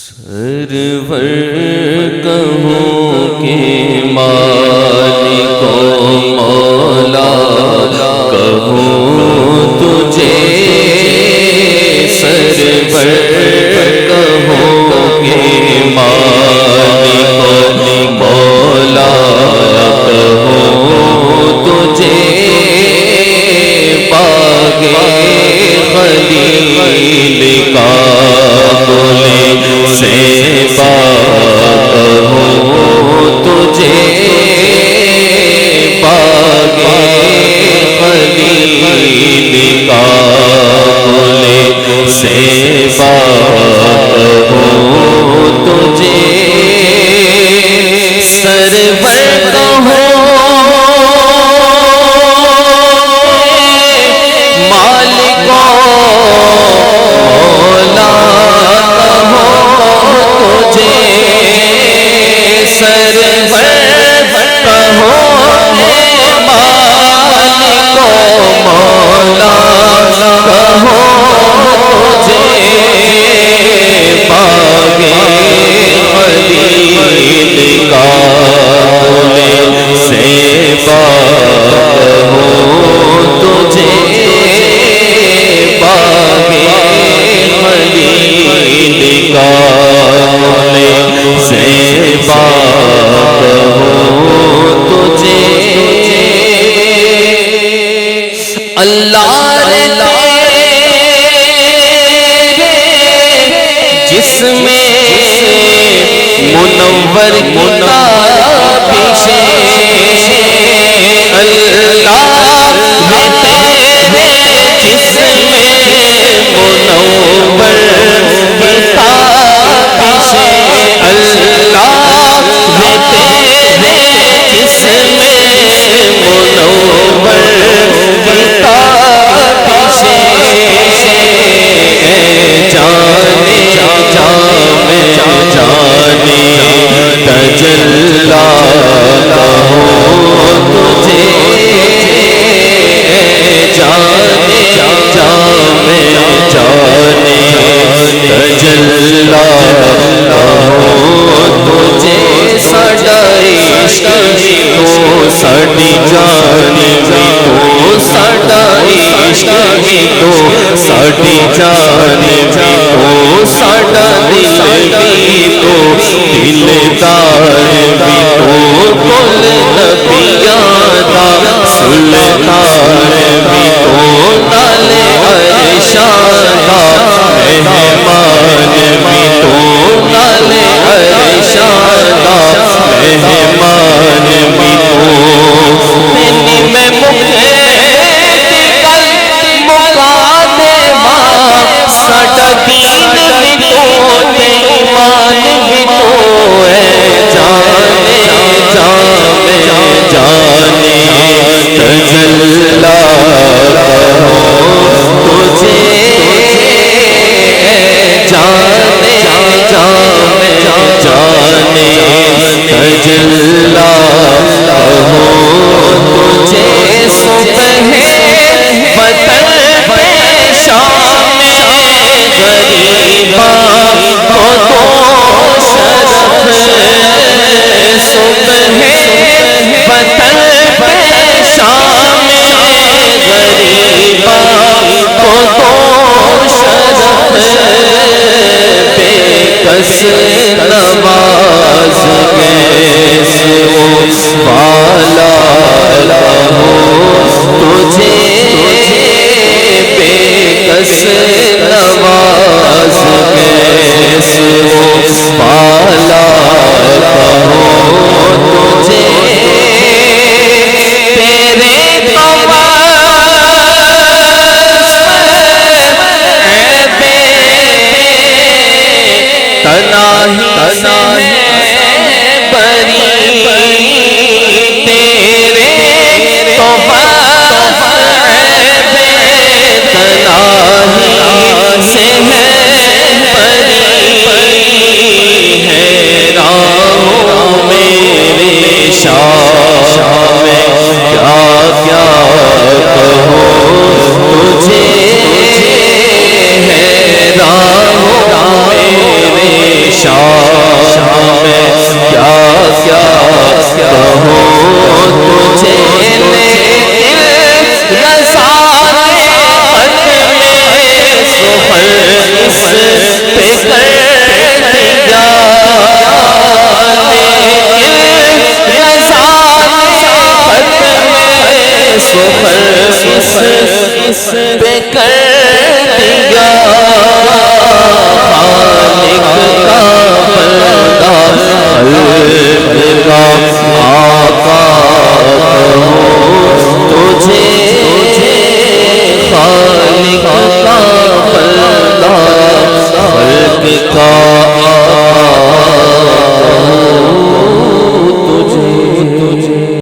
سرور کہوں کہ مالک و مولا کہوں تجھے، سرور کہوں کہ مالک و مولا کہوں تجھے، باغ خلیل کا سے کہوں تجھے، باغ خلیل کا سے کہوں تجھے، سرور کہوں مالک جس میں منور کتابش، اللہ تیرے جس میں منور کتابش، اللہ تیرے جس میں منور کتابش، جانے تجلا کہوں تجھے، جانے تجلا کہوں تجھے، ساڈا عشق ہی تو ساڈی جان بھی تو، ساڈا عشق ہی تو ساڈی جان بھی تو، ساڈا دل بھی تو دلدار بھی تو، کل نبیاں دا سلطان بھی تو، نالے عرشاں دا مہمان بھی تو، نالے عرشاں دا مہمان بھی تو، میں مکھے ساڈا دین بھی تو ایمان بھی تو ہے، جانے تجلا کہوں تجھے، جانے تجلا کہوں تجھے، صبح وطن شام غریباں کو دو شرف، صبح وطن شام غریباں کو دو شرف، بے کس نواز کیس والا کہوں تجھے، بے کس نواز کیس والا کہوں تجھے، تیرے تنہائی بری، تیرے تنہائی سے بری، حیران میرے شاہ میں کیا کیا کہوں تجھے، حیران میرے پہ کر دیا خالق کا پردہ قلب کا